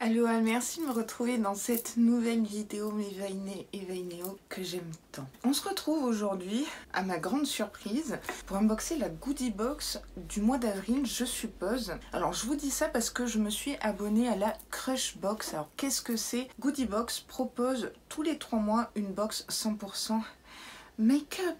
Allo, merci de me retrouver dans cette nouvelle vidéo mes Vainé et Vainéo que j'aime tant. On se retrouve aujourd'hui, à ma grande surprise, pour unboxer la goodie box du mois d'avril, je suppose. Alors je vous dis ça parce que je me suis abonnée à la Crush Box. Alors qu'est-ce que c'est? Goodie Box propose tous les 3 mois une box 100% make-up.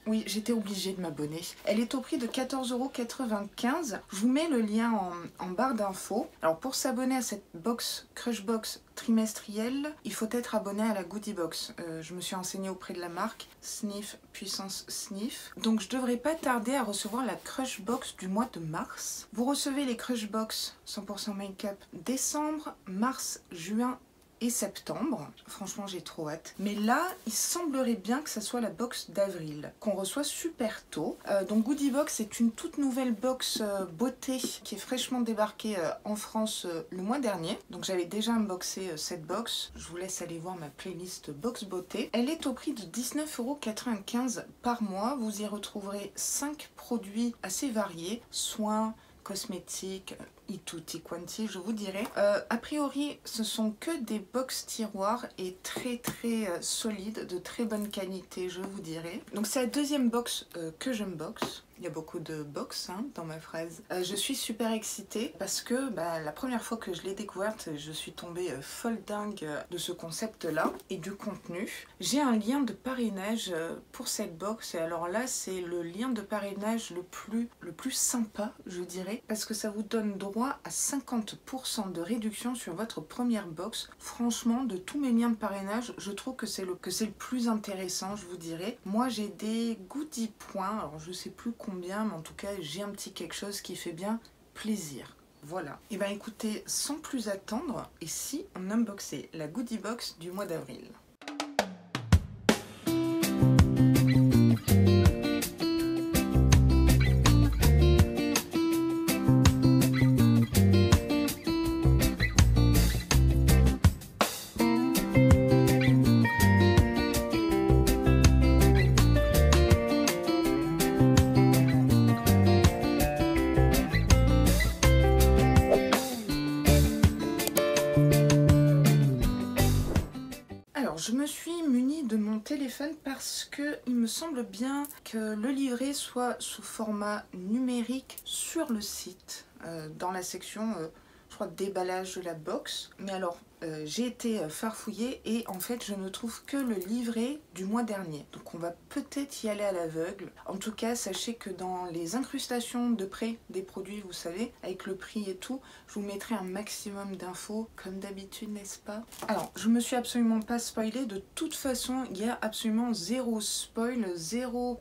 Oui, j'étais obligée de m'abonner. Elle est au prix de 14,95 €. Je vous mets le lien en barre d'infos. Alors pour s'abonner à cette box Crush Box trimestrielle, il faut être abonné à la Goodie Box. Je me suis renseignée auprès de la marque Sniff Puissance Sniff. Donc je devrais pas tarder à recevoir la Crush Box du mois de mars. Vous recevez les Crush Box 100% make-up décembre, mars, juin et septembre. Franchement j'ai trop hâte. Mais là il semblerait bien que ça soit la box d'avril qu'on reçoit super tôt. Donc Goodie Box est une toute nouvelle box beauté qui est fraîchement débarquée en France le mois dernier. Donc j'avais déjà unboxé cette box. Je vous laisse aller voir ma playlist box beauté. Elle est au prix de 19,95 € par mois. Vous y retrouverez 5 produits assez variés, soins, cosmétiques, et tutti quanti, je vous dirais. A priori, ce sont que des box tiroirs et très solides, de très bonne qualité, je vous dirais. Donc c'est la deuxième box que j'unbox. Il y a beaucoup de box dans ma phrase. Je suis super excitée parce que la première fois que je l'ai découverte, je suis tombée folle dingue de ce concept-là et du contenu. J'ai un lien de parrainage pour cette box et alors là, c'est le lien de parrainage le plus sympa, je dirais, parce que ça vous donne droit à 50% de réduction sur votre première box. Franchement, de tous mes liens de parrainage, je trouve que c'est le plus intéressant, je vous dirais. Moi, j'ai des goodie points, alors je sais plus combien, mais en tout cas, j'ai un petit quelque chose qui fait bien plaisir. Voilà. Et bien écoutez, sans plus attendre, et si on unboxait la goodie box du mois d'avril? Je me suis munie de mon téléphone parce que il me semble bien que le livret soit sous format numérique sur le site, dans la section, je crois, déballage de la box. Mais alors, j'ai été farfouillée et en fait, je ne trouve que le livret du mois dernier. Donc on va peut-être y aller à l'aveugle. En tout cas, sachez que dans les incrustations de près des produits, vous savez, avec le prix et tout, je vous mettrai un maximum d'infos, comme d'habitude, n'est-ce pas? Alors, je me suis absolument pas spoilée. De toute façon, il y a absolument zéro spoil, zéro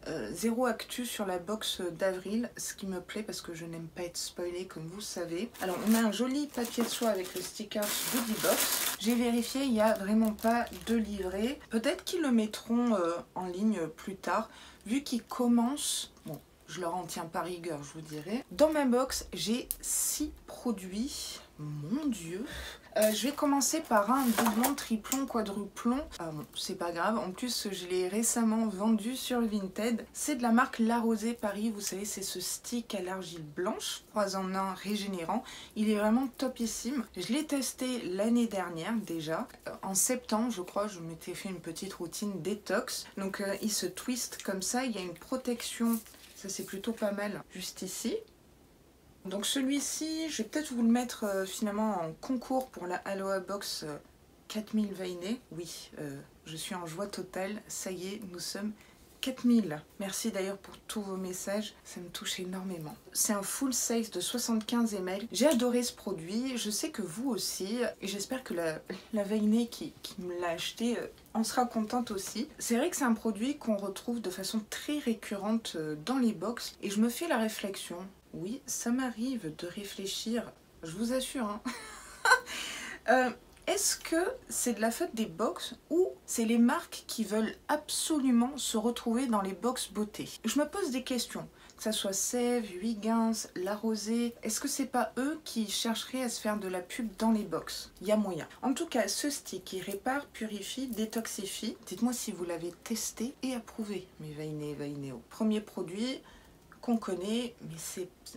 actu sur la box d'avril, ce qui me plaît parce que je n'aime pas être spoilée, comme vous savez. Alors, on a un joli papier de soie avec le sticker Goodie Box. J'ai vérifié, il n'y a vraiment pas de livret. Peut-être qu'ils le mettront en ligne plus tard, vu qu'ils commencent... Bon, je leur en tiens pas rigueur, je vous dirais. Dans ma box, j'ai 6 produits. Mon Dieu. Je vais commencer par un doublon, triplon, quadruplon. Ah bon, c'est pas grave. En plus, je l'ai récemment vendu sur Vinted. C'est de la marque La Rosée Paris. Vous savez, c'est ce stick à l'argile blanche, 3 en 1 régénérant. Il est vraiment topissime. Je l'ai testé l'année dernière déjà. En septembre, je crois, je m'étais fait une petite routine détox. Donc, il se twist comme ça. Il y a une protection. Ça, c'est plutôt pas mal juste ici. Donc celui-ci, je vais peut-être vous le mettre finalement en concours pour la Aloha Box 4000 Vainé. Oui, je suis en joie totale. Ça y est, nous sommes 4000. Merci d'ailleurs pour tous vos messages, ça me touche énormément. C'est un full size de 75 ml. J'ai adoré ce produit, je sais que vous aussi, et j'espère que la Vainé qui me l'a acheté en sera contente aussi. C'est vrai que c'est un produit qu'on retrouve de façon très récurrente dans les box, et je me fais la réflexion. Oui, ça m'arrive de réfléchir, je vous assure. Est-ce que c'est de la faute des box ou c'est les marques qui veulent absolument se retrouver dans les box beauté? Je me pose des questions, que ça soit Sèvres, Huygens, La Rosée, est-ce que c'est pas eux qui chercheraient à se faire de la pub dans les box? Il y a moyen. En tout cas, ce stick qui répare, purifie, détoxifie, dites-moi si vous l'avez testé et approuvé, mes Vainé et Vainéo. Premier produit, qu'on connaît,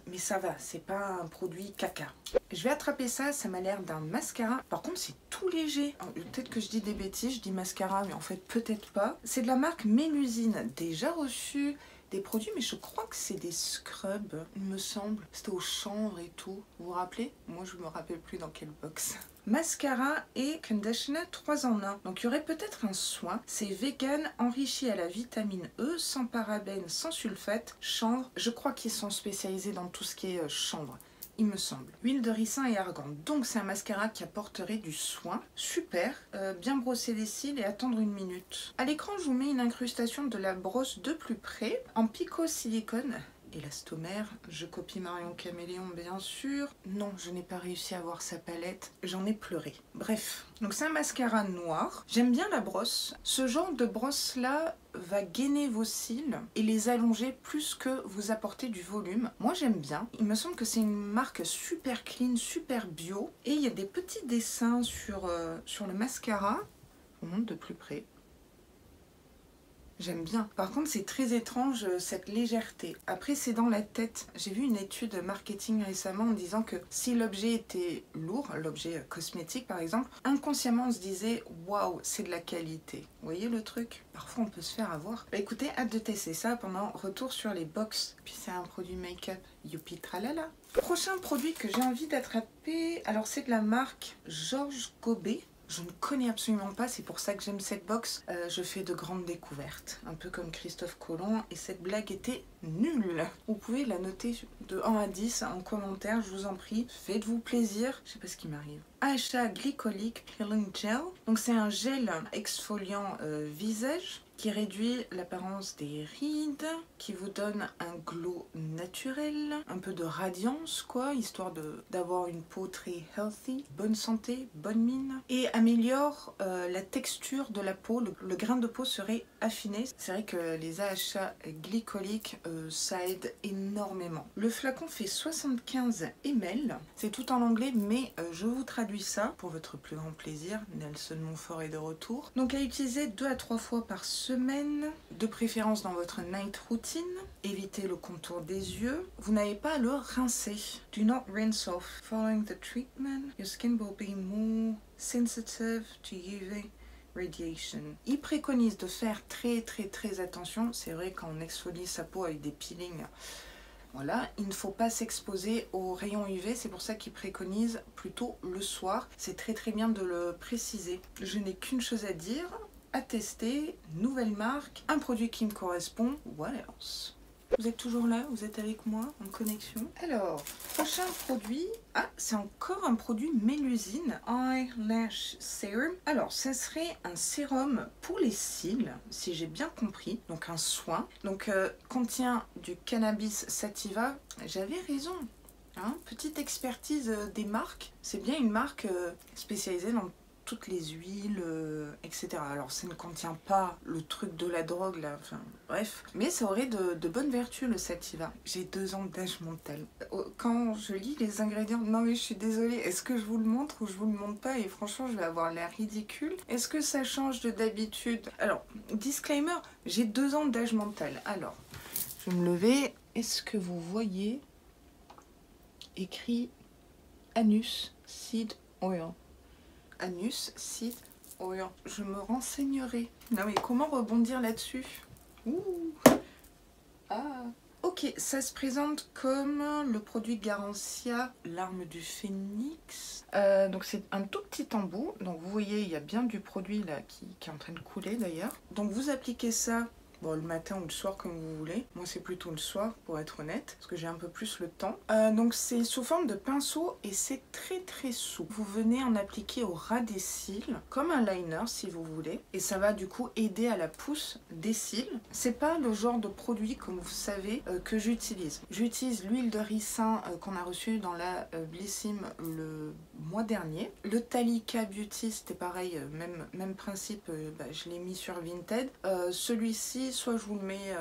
mais ça va, c'est pas un produit caca. Je vais attraper ça, ça m'a l'air d'un mascara. Par contre, c'est tout léger. Peut-être que je dis des bêtises, je dis mascara, mais en fait, peut-être pas. C'est de la marque Mélusine. Déjà reçu des produits, mais je crois que c'est des scrubs, il me semble. C'était au chanvre et tout. Vous vous rappelez? Moi, je me rappelle plus dans quelle box. Mascara et conditioner 3 en 1. Donc il y aurait peut-être un soin. C'est vegan, enrichi à la vitamine E, sans parabènes, sans sulfate, chanvre. Je crois qu'ils sont spécialisés dans tout ce qui est chanvre. Il me semble. Huile de ricin et argan. Donc c'est un mascara qui apporterait du soin. Super. Bien brosser les cils et attendre 1 minute. À l'écran, je vous mets une incrustation de la brosse de plus près en pico silicone. Élastomère, je copie Marion Caméléon bien sûr. Non, je n'ai pas réussi à voir sa palette, j'en ai pleuré. Bref, donc c'est un mascara noir. J'aime bien la brosse. Ce genre de brosse là va gainer vos cils et les allonger plus que vous apporter du volume. Moi j'aime bien. Il me semble que c'est une marque super clean, super bio. Et il y a des petits dessins sur le mascara. On monte de plus près. J'aime bien. Par contre, c'est très étrange cette légèreté. Après, c'est dans la tête. J'ai vu une étude marketing récemment en disant que si l'objet était lourd, l'objet cosmétique par exemple, inconsciemment on se disait waouh, c'est de la qualité. Vous voyez le truc? Parfois on peut se faire avoir. Bah écoutez, hâte de tester ça pendant retour sur les box. Puis c'est un produit make-up. Youpi tralala. Prochain produit que j'ai envie d'attraper, alors c'est de la marque Georges Gobet. Je ne connais absolument pas, c'est pour ça que j'aime cette box. Je fais de grandes découvertes, un peu comme Christophe Colomb, et cette blague était nulle. Vous pouvez la noter de 1 à 10 en commentaire, je vous en prie. Faites-vous plaisir. Je sais pas ce qui m'arrive. AHA Glycolic Peeling Gel. Donc c'est un gel exfoliant visage qui réduit l'apparence des rides, qui vous donne un glow naturel, un peu de radiance quoi, histoire d'avoir une peau très healthy, bonne santé, bonne mine, et améliore la texture de la peau, le grain de peau serait affiné. C'est vrai que les AHA glycoliques, ça aide énormément. Le flacon fait 75 ml, c'est tout en anglais, mais je vous traduis ça pour votre plus grand plaisir. Nelson Montfort est de retour. Donc à utiliser 2 à 3 fois par semaine, de préférence dans votre night routine. Évitez le contour des yeux. Vous n'avez pas à le rincer. Do not rinse off. Following the treatment, your skin will be more sensitive to UV radiation. Il préconise de faire très attention. C'est vrai quand on exfolie sa peau avec des peelings, voilà, il ne faut pas s'exposer aux rayons UV, c'est pour ça qu'il préconise plutôt le soir. C'est très bien de le préciser. Je n'ai qu'une chose à dire, à tester, nouvelle marque, un produit qui me correspond, what else? Vous êtes toujours là? Vous êtes avec moi en connexion? Alors, prochain produit. Ah, c'est encore un produit Mélusine Eyelash Serum. Alors, ça serait un sérum pour les cils, si j'ai bien compris. Donc, un soin. Donc, contient du cannabis sativa. J'avais raison. Hein, petite expertise des marques. C'est bien une marque spécialisée dans toutes les huiles, etc. Alors ça ne contient pas le truc de la drogue là, enfin bref. Mais ça aurait de bonnes vertus le sativa. J'ai 2 ans d'âge mental. Quand je lis les ingrédients, non mais je suis désolée, est-ce que je vous le montre ou je vous le montre pas? Et franchement je vais avoir l'air ridicule. Est-ce que ça change de d'habitude? Alors, disclaimer, j'ai 2 ans d'âge mental. Alors, je vais me lever. Est-ce que vous voyez écrit Anus Seed Oil? Anus, Seed Oil. Je me renseignerai. Non mais comment rebondir là-dessus? Ouh. Ah. Ok, ça se présente comme le produit Garancia, l'arme du phénix. Donc c'est un tout petit embout. Donc vous voyez, il y a bien du produit là qui est en train de couler d'ailleurs. Donc vous appliquez ça. Bon, le matin ou le soir comme vous voulez. Moi c'est plutôt le soir pour être honnête, parce que j'ai un peu plus le temps. Donc c'est sous forme de pinceau et c'est très souple. Vous venez en appliquer au ras des cils, comme un liner si vous voulez. Et ça va du coup aider à la pousse des cils. C'est pas le genre de produit comme vous savez que j'utilise. J'utilise l'huile de ricin qu'on a reçue dans la Blissim le mois dernier. Le Talika Beauty c'était pareil, même principe, je l'ai mis sur Vinted. Celui-ci soit je vous le mets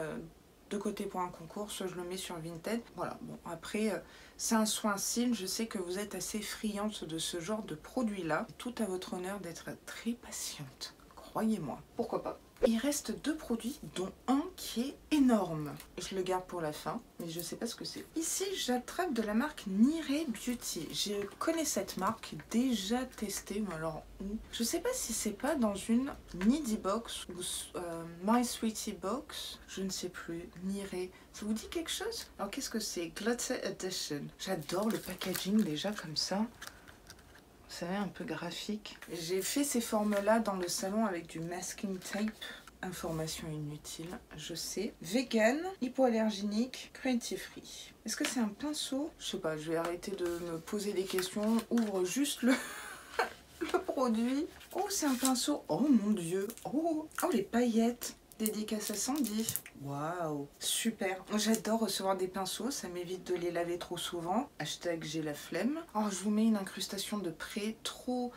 de côté pour un concours, soit je le mets sur Vinted. Voilà, bon après c'est un soin cils, je sais que vous êtes assez friande de ce genre de produit là. Tout à votre honneur d'être très patiente, croyez-moi. Pourquoi pas? Il reste 2 produits, dont un qui est énorme. Je le garde pour la fin, mais je sais pas ce que c'est. Ici, j'attrape de la marque Nire Beauty. Je connais cette marque, déjà testée, mais alors où? Je sais pas si c'est pas dans une Needy Box ou My Sweetie Box. Je ne sais plus. Nire. Ça vous dit quelque chose? Alors qu'est-ce que c'est? Glitter Edition. J'adore le packaging déjà comme ça. Vous savez, un peu graphique. J'ai fait ces formes-là dans le salon avec du masking tape. Information inutile, je sais. Vegan, hypoallergénique, cruelty free. Est-ce que c'est un pinceau? Je sais pas, je vais arrêter de me poser des questions. Ouvre juste le, le produit. Oh, c'est un pinceau. Oh mon dieu. Oh, les paillettes. Dédicace à Sandy. Waouh, super. J'adore recevoir des pinceaux, ça m'évite de les laver trop souvent. Hashtag j'ai la flemme. Alors je vous mets une incrustation de près, trop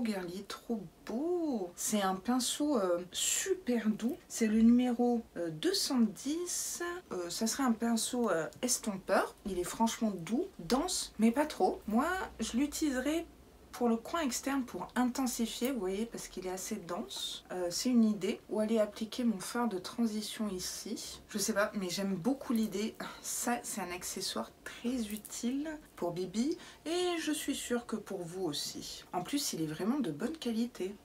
girly, trop beau. C'est un pinceau super doux. C'est le numéro 210. Ça serait un pinceau estompeur. Il est franchement doux, dense, mais pas trop. Moi, je l'utiliserai pour le coin externe pour intensifier, vous voyez, parce qu'il est assez dense. C'est une idée. Ou aller appliquer mon fard de transition ici. Je sais pas, mais j'aime beaucoup l'idée. Ça, c'est un accessoire très utile pour Bibi. Et je suis sûre que pour vous aussi. En plus, il est vraiment de bonne qualité.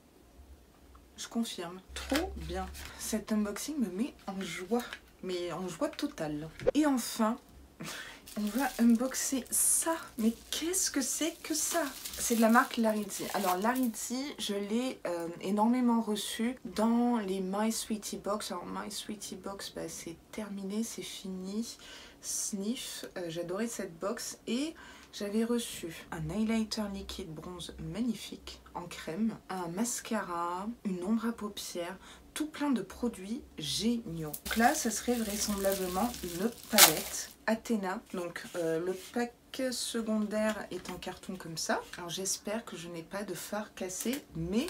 Je confirme. Trop bien. Cet unboxing me met en joie. Mais en joie totale. Et enfin... on va unboxer ça. Mais qu'est-ce que c'est que ça? C'est de la marque Larity. Alors Larity, je l'ai énormément reçu dans les My Sweetie Box. Alors My Sweetie Box, bah, c'est terminé, c'est fini. Sniff, j'adorais cette box. Et j'avais reçu un highlighter liquide bronze magnifique en crème, un mascara, une ombre à paupières, tout plein de produits géniaux. Donc là, ça serait vraisemblablement une palette Athéna. Donc le pack secondaire est en carton comme ça. Alors j'espère que je n'ai pas de fard cassé, mais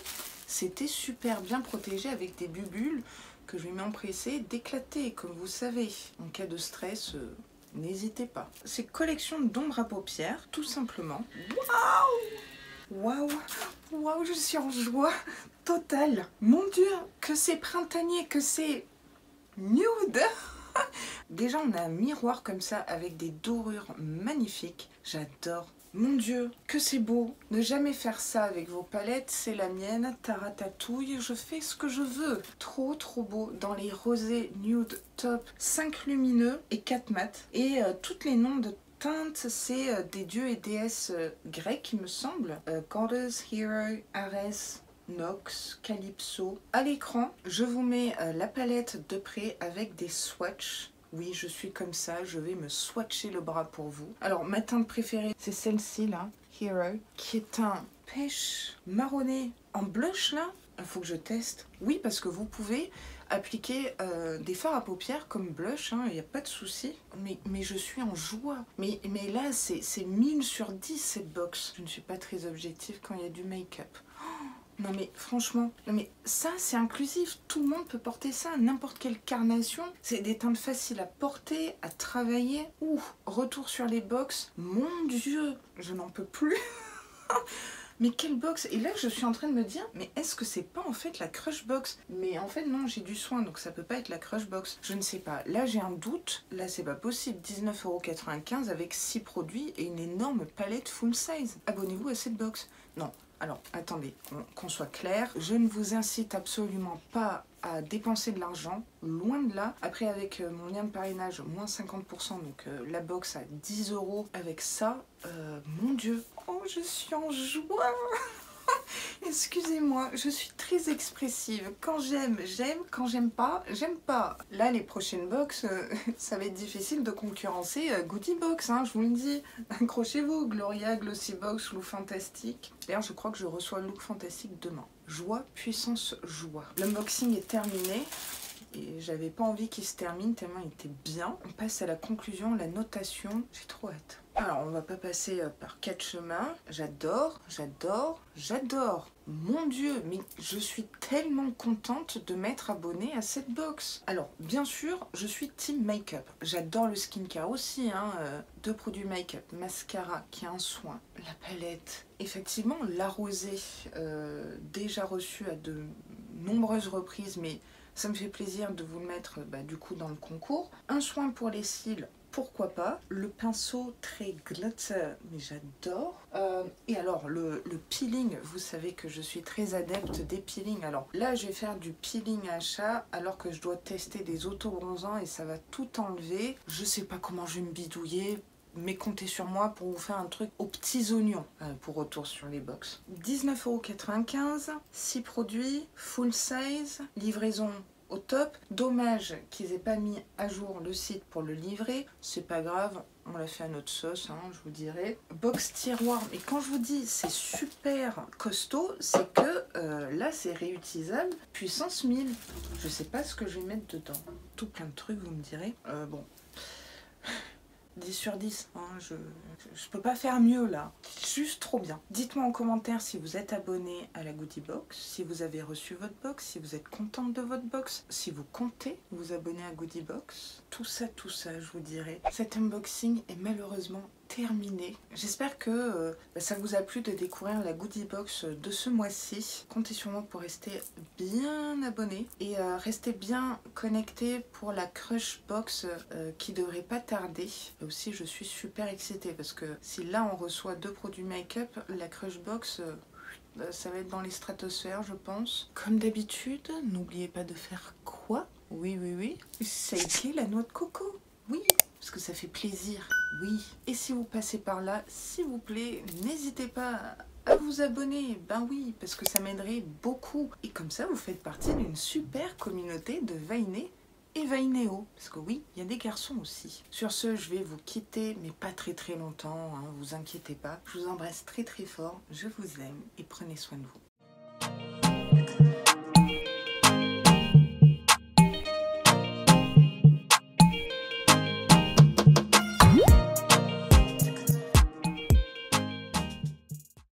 c'était super bien protégé avec des bulles que je vais m'empresser d'éclater, comme vous savez. En cas de stress, n'hésitez pas. C'est collection d'ombre à paupières, tout simplement. Waouh! Waouh! Waouh, je suis en joie totale. Mon Dieu, que c'est printanier, que c'est nude. Déjà, on a un miroir comme ça avec des dorures magnifiques. J'adore. Mon Dieu, que c'est beau. Ne jamais faire ça avec vos palettes, c'est la mienne. Taratatouille, je fais ce que je veux. Trop, trop beau. Dans les rosés nude top, 5 lumineux et 4 mat. Et toutes les noms de teintes, c'est des dieux et déesses grecs, il me semble. Goddess, Hero, Ares, Nox, Calypso. À l'écran, je vous mets la palette de près avec des swatchs. Oui, je suis comme ça, je vais me swatcher le bras pour vous. Alors, ma teinte préférée, c'est celle-ci là, Hero, qui est un pêche marronné en blush là. Il faut que je teste. Oui, parce que vous pouvez appliquer des fards à paupières comme blush, il n'y a pas de souci. Mais je suis en joie. Mais là, c'est 1000 sur 10 cette box. Je ne suis pas très objective quand il y a du make-up. Non mais franchement, non mais ça c'est inclusif, tout le monde peut porter ça, n'importe quelle carnation. C'est des teintes faciles à porter, à travailler. Ouh, retour sur les box, mon Dieu, je n'en peux plus. Mais quelle box? Et là je suis en train de me dire, mais est-ce que c'est pas en fait la Crush Box? Mais en fait non, j'ai du soin, donc ça peut pas être la Crush Box. Je ne sais pas, là j'ai un doute, là c'est pas possible. 19,95 € avec 6 produits et une énorme palette full size. Abonnez-vous à cette box. Non. Alors, attendez, qu'on soit clair, je ne vous incite absolument pas à dépenser de l'argent, loin de là. Après, avec mon lien de parrainage, moins 50%, donc la box à 10 € avec ça, mon Dieu, oh, je suis en joie. Excusez-moi, je suis très expressive. Quand j'aime, j'aime. Quand j'aime pas, j'aime pas. Là, les prochaines box, ça va être difficile de concurrencer Goodie Box, je vous le dis. Accrochez-vous, Gloria, Glossy Box, Look Fantastique. D'ailleurs, je crois que je reçois Look Fantastique demain. Joie, puissance, joie. L'unboxing est terminé. et j'avais pas envie qu'il se termine tellement il était bien. On passe à la conclusion, la notation, j'ai trop hâte. Alors on va pas passer par 4 chemins, j'adore, j'adore, j'adore. Mon Dieu, mais je suis tellement contente de m'être abonnée à cette box. Alors bien sûr, je suis team make-up, j'adore le skincare aussi, hein, 2 produits make-up, mascara qui a un soin, la palette. Effectivement, la rosée, déjà reçue à de nombreuses reprises, mais ça me fait plaisir de vous le mettre du coup dans le concours. Un soin pour les cils, pourquoi pas. Le pinceau très glitter, mais j'adore. Et alors le peeling, vous savez que je suis très adepte des peelings. Alors là je vais faire du peeling à chat alors que je dois tester des autobronzants et ça va tout enlever. Je sais pas comment je vais me bidouiller, mais comptez sur moi pour vous faire un truc aux petits oignons. Pour retour sur les box. 19,95 €, 6 produits, full size, livraison au top. Dommage qu'ils aient pas mis à jour le site pour le livrer. C'est pas grave, on l'a fait à notre sauce, hein, je vous dirai. Box tiroir, mais quand je vous dis c'est super costaud, c'est que là c'est réutilisable puissance 1000. Je sais pas ce que je vais mettre dedans. Tout plein de trucs, vous me direz. Bon. 10 sur 10, hein, je peux pas faire mieux là, juste trop bien. Dites-moi en commentaire si vous êtes abonné à la Goodie Box, si vous avez reçu votre box, si vous êtes contente de votre box, si vous comptez vous abonner à Goodie Box. Tout ça, je vous dirai. Cet unboxing est malheureusement terminé. J'espère que ça vous a plu de découvrir la Goodie Box de ce mois-ci. Comptez sur moi pour rester bien abonné et rester bien connecté pour la Crush Box qui devrait pas tarder. Et aussi je suis super excitée parce que si là on reçoit 2 produits make-up, la Crush Box ça va être dans les stratosphères je pense. Comme d'habitude, n'oubliez pas de faire quoi? Oui, shaker la noix de coco. Oui, parce que ça fait plaisir, oui. Et si vous passez par là, s'il vous plaît, n'hésitez pas à vous abonner. Ben oui, parce que ça m'aiderait beaucoup. Et comme ça, vous faites partie d'une super communauté de Vainé et Vainéo. Parce que oui, il y a des garçons aussi. Sur ce, je vais vous quitter, mais pas très longtemps, hein, vous inquiétez pas. Je vous embrasse très fort, je vous aime et prenez soin de vous.